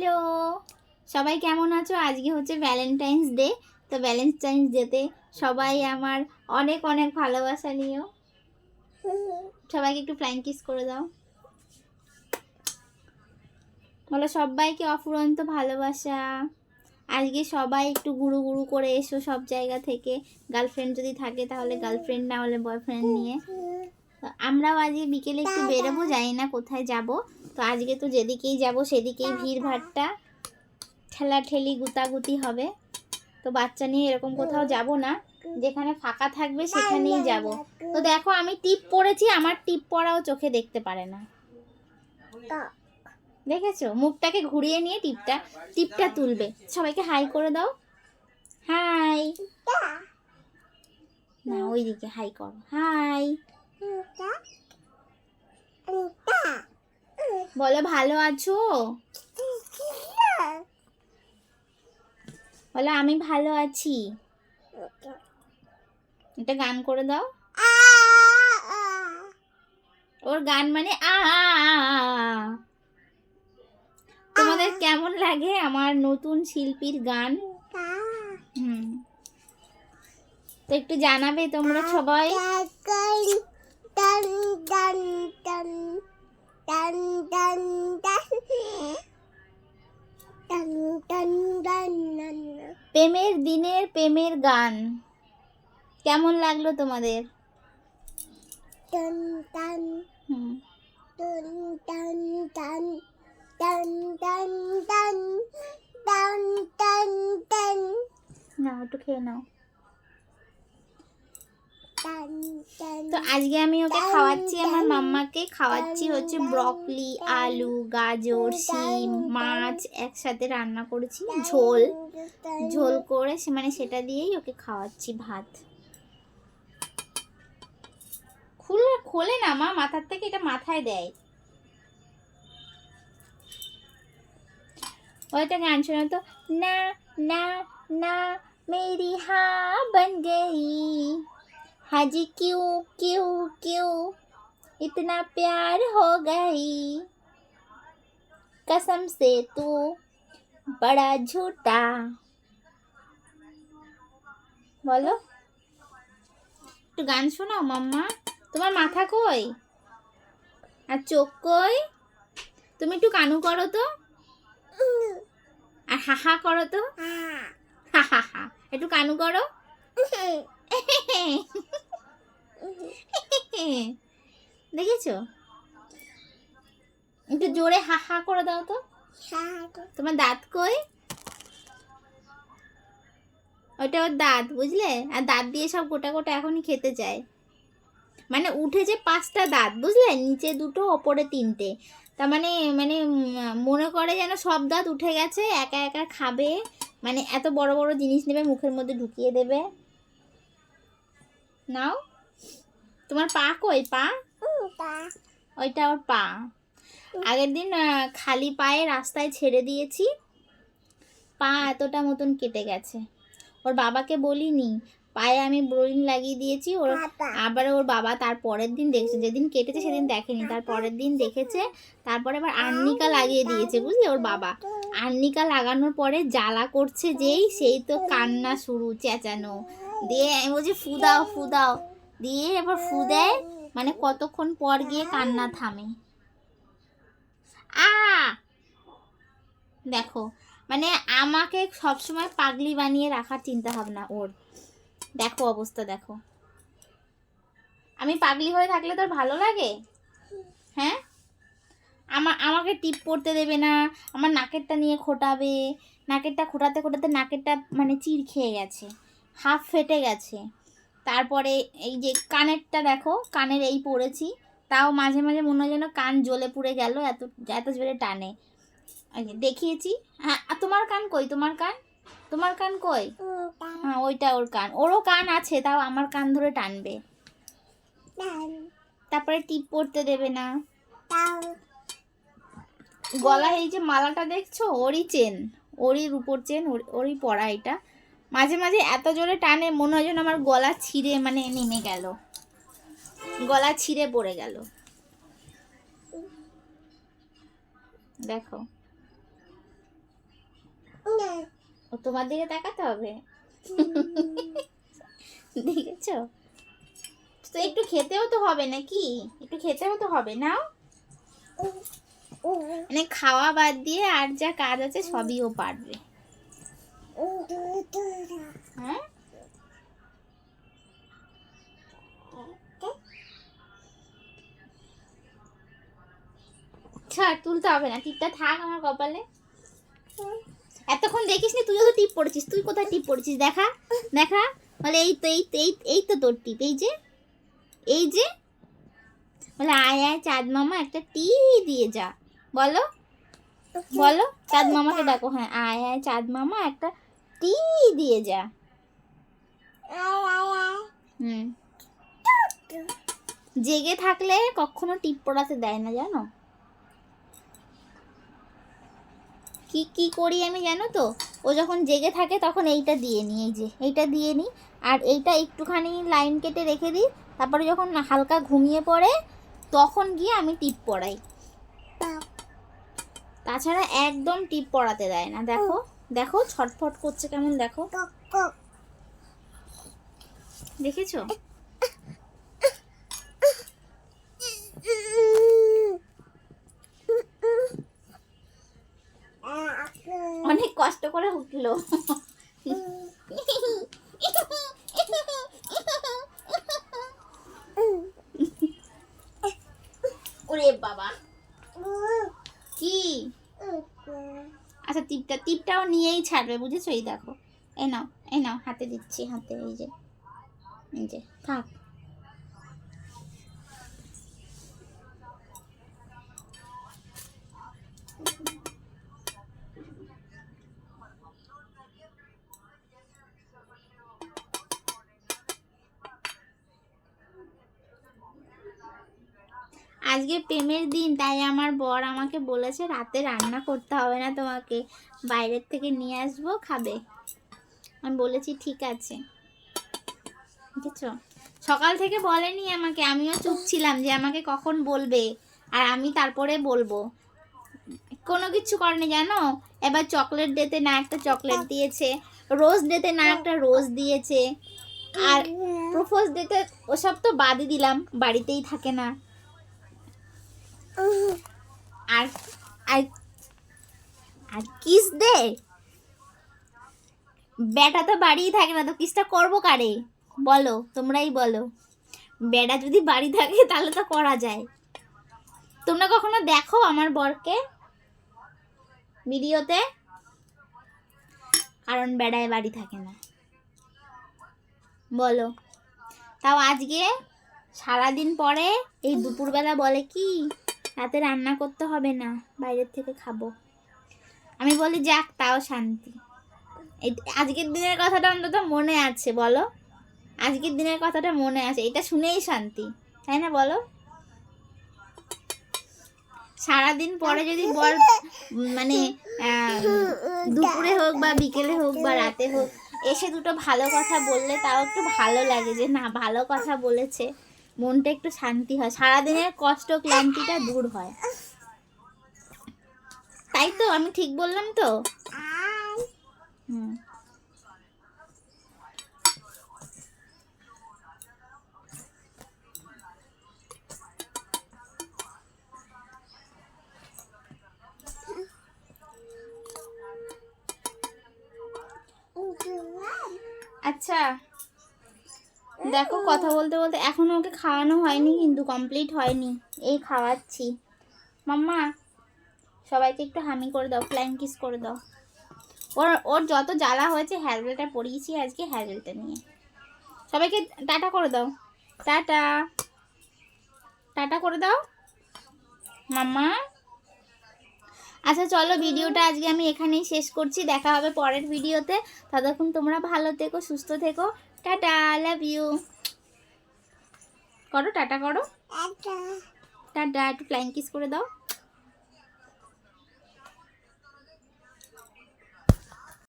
Hello, সবাই কেমন আছো? আজকে হচ্ছে ভ্যালেন্টাইন্স ডে। তো ভ্যালেন্টাইন্স ডেতে সবাই আমার অনেক অনেক ভালোবাসা নিও। সবাইকে একটু ফ্লাইং কিস করে দাও। বলো সবাইকে অফুরন্ত ভালোবাসা। আজকে সবাই একটু ঘুরু ঘুরু করে এসো সব জায়গা থেকে। গার্লফ্রেন্ড যদি থাকে তাহলে গার্লফ্রেন্ড, না হলে বয়ফ্রেন্ড নিয়ে। তো আমরাও আজকে বিকেলে একটু বেরোবো, জানি না কোথায় যাব। তো আজকে তো যেদিকেই যাব সেদিকেই ভিড় ভাট্টা, ঠেলাঠেলি গুতাগুতি হবে। তো বাচ্চা নিয়ে এরকম কোথাও যাব না, যেখানে ফাঁকা থাকবে সেখানেই যাব। তো দেখো আমি টিপ পরেছি, আমার টিপ পরাও চোখে দেখতে পারে না, দেখেছো? মুখটাকে ঘুরিয়ে নিয়ে টিপটা তুলবে। সবাইকে হাই করে দাও। হাই না, ওইদিকে হাই করো। হাই বলো ভালো আছো, বলো আমি ভালো আছি। এটা গান করে দাও। ওর গান মানে তোমাদের কেমন লাগে আমার নতুন শিল্পীর গান? তো একটু জানাবে তোমরা সবাই। প্রেমের দিনের প্রেমের গান কেমন লাগলো তোমাদের? না একটু খেয়ে নাও। তো আজকে আমি ওকে খাওয়াচ্ছি, আমার মাম্মাকে খাওয়াচ্ছি হচ্ছে ব্রকলি, আলু, গাজর, শিম, মাছ একসাথে রান্না করেছি, ঝোল ঝোল করে মানে সেটা দিয়েই ওকে খাওয়াচ্ছি ভাত। খোলে না মা, মাথার থেকে এটা মাথায় দেয়। ওইটা গান শোনা তো। না না না मेरी हाँ बन गई, हाजी क्यों क्यों क्यों इतना प्यार हो गई, कसम से तू बड़ा झूठा। বলো একটু গান শোনাও মাম্মা। তোমার মাথা কই আর চোখ কই? তুমি একটু কানু করো তো, আর হাহা করো তো। হা একটু কানু করো। দেখেছো? একটু জোরে হাহা করে দাও তো। তোমার দাঁত কই? ওইটা ওর দাঁত, বুঝলে? আর দাঁত দিয়ে সব গোটা গোটা এখনই খেতে চায়। মানে উঠেছে 5টা দাঁত, বুঝলে? নিচে 2টো, ওপরে 3টে। তার মানে মানে মনে করে যেন সব দাঁত উঠে গেছে, একা একা খাবে। মানে এত বড় বড় জিনিস নেবে, মুখের মধ্যে ঢুকিয়ে দেবে। নাও। তোমার পা কই? পা ওইটা ওর পা। আগের দিন খালি পায়ে রাস্তায় ছেড়ে দিয়েছি, পা এতটা মতন কেটে গেছে। ওর বাবাকে বলিনি, পায়ে আমি ব্রোলিন লাগিয়ে দিয়েছি। ওর আবার ওর বাবা তার পরের দিন দেখেছে, যেদিন কেটেছে সেদিন দেখেনি, তার পরের দিন দেখেছে। তারপরে আবার আর্নিকা লাগিয়ে দিয়েছে, বুঝলে? ওর বাবা আর্নিকা লাগানোর পরে জ্বালা করছে যেই, সেই তো কান্না শুরু, চেঁচানো। দিয়ে আমি বলছি ফু দাও ফু দাও, দিয়ে এবার ফু দেয়। মানে কতক্ষণ পর গিয়ে কান্না থামে। দেখো মানে আমাকে সবসময় পাগলি বানিয়ে রাখার চিন্তা ভাবনা ওর। দেখো অবস্থা দেখো। আমি পাগলি হয়ে থাকলে তোর ভালো লাগে? হ্যাঁ, আমাকে টিপ পড়তে দেবে না, আমার নাকেরটা নিয়ে খোটাবে। নাকেরটা খোটাতে খোটাতে নাকেরটা মানে চিড় খেয়ে গেছে, হাফ ফেটে গেছে। তারপরে এই যে কানেরটা দেখো, কানের এই পড়েছি, তাও মাঝে মাঝে মনে হয় যেন কান জ্বলে পুড়ে গেল, এত এত জোরে টানে। দেখিয়েছি। হ্যাঁ, তোমার কান কই? তোমার কান কই? হ্যাঁ ওইটা ওর কান, ওরও কান আছে, তাও আমার কান ধরে টানবে। তারপরে টিপ পড়তে দেবে না। গলায় এই যে মালাটা দেখছো, ওরই চেন, ওরই রূপোর চেন, ওরই পরা। এটা মাঝে মাঝে এত জোরে টানে, মনে হয় যেন আমার গলা ছিঁড়ে মানে নেমে গেল, গলা ছিঁড়ে পড়ে গেল। দেখো তোমার দিকে তাকাতে হবে। দেখেছো তো, একটু খেতেও তো হবে নাকি, একটু খেতেও তো হবে। নাও, মানে খাওয়া বাদ দিয়ে আর যা কাজ আছে সবই ও পারবে। হ্যাঁ, ছাড়, তুলতে হবে না, টিপটা থাক আমার কপালে। এতক্ষণ দেখিস নি, তুইও তো টিপ পড়েছিস। তুই কোথায় টিপ পড়েছিস দেখা, দেখা, বলে এই তো এই তো তোর টিপ, এই যে, এই যে, বলে আয় আয় চাঁদ মামা একটা টি দিয়ে যা। বলো, বলো, চাঁদ মামাকে ডাকো। হ্যাঁ, আয় আয় চাঁদ মামা একটা টি দিয়ে যা। হুম, জেগে থাকলে কখনো টিপ পড়াতে দেয় না, জানো? কি কি করি আমি জানো তো, ও যখন জেগে থাকে তখন এইটা দিয়ে নিই, এই যে এইটা দিয়ে নিই, আর এইটা একটুখানি লাইন কেটে রেখে দিই। তারপরে যখন হালকা ঘুমিয়ে পড়ে তখন গিয়ে আমি টিপ পড়াই, তাছাড়া একদম টিপ পড়াতে দেয় না। দেখো দেখো ছটফট করছে কেমন, দেখো, দেখেছো? অনেক কষ্ট করে উঠলো। ওরে বাবা, কি? আচ্ছা, টিপটাও নিয়েই ছাড়বে, বুঝেছো? এই দেখো, এই নাও, এই নাও, হাতে দিচ্ছি, হাতে, এই যে, এই যে, থাক। আজকে প্রেমের দিন, তাই আমার বর আমাকে বলেছে রাতে রান্না করতে হবে না তোমাকে, বাইরের থেকে নিয়ে আসবো, খাবে। আমি বলেছি ঠিক আছে। বুঝেছো? সকাল থেকে বলেনি আমাকে, আমিও চুপ ছিলাম যে আমাকে কখন বলবে, আর আমি তারপরে বলবো। কোনো কিছু করেনি জানো, এবার চকলেট ডেতে না একটা চকলেট দিয়েছে, রোজ ডেতে না একটা রোজ দিয়েছে, আর প্রপোজ ডেতে ওসব তো বাদই দিলাম, বাড়িতেই থাকে না। আর আর আর কিস দে, বেটা তো বাড়িই থাকে না, তো কিসটা করবো কারে, বলো, তোমরাই বলো। বেটা যদি বাড়ি থাকে তাহলে তো করা যায়। তোমরা কখনো দেখো আমার বরকে ভিডিওতে? কারণ বেড়ায় বাড়ি থাকে না, বলো। তাও আজকে সারাদিন পরে এই দুপুরবেলা বলে কি রাতে রান্না করতে হবে না, বাইরের থেকে খাবো। আমি বলি যাক, তাও শান্তি। এই আজকের দিনের কথাটা অন্তত মনে আছে, বলো, আজকের দিনের কথাটা মনে আছে, এটা শুনেই শান্তি, তাই না বলো? সারাদিন পরে যদি বল, মানে দুপুরে হোক বা বিকেলে হোক বা রাতে হোক, এসে দুটো ভালো কথা বললে তাও একটু ভালো লাগে, যে না ভালো কথা বলেছে, মনটা একটু শান্তি হয়, সারাদিনের কষ্ট ক্লান্তিটা দূর হয়। তাই তো, আমি ঠিক বললাম তো? হুম, আচ্ছা দেখো, কথা বলতে বলতে এখনো ওকে খাওয়ানো হয়নি, কিন্তু কমপ্লিট হয়নি, এই খাওয়াচ্ছি। মাম্মা, সবাইকে একটু হামি করে দাও, ফ্লাইং কিস করে দাও। ওর ওর যত জ্বালা হয়েছে, হেয়ারবেলটা পরিয়েছি আজকে, হেয়ারবেলটা নিয়ে সবাইকে টাটা করে দাও, টাটা, টাটা করে দাও মাম্মা। আচ্ছা চলো, ভিডিওটা আজকে আমি এখানেই শেষ করছি, দেখা হবে পরের ভিডিওতে। ততক্ষণ তোমরা ভালো থেকো, সুস্থ থেকো, টাটা, লাভ ইউ করো, টাটা করো, টাটা, একটু ফ্লাইং কিস করে দাও।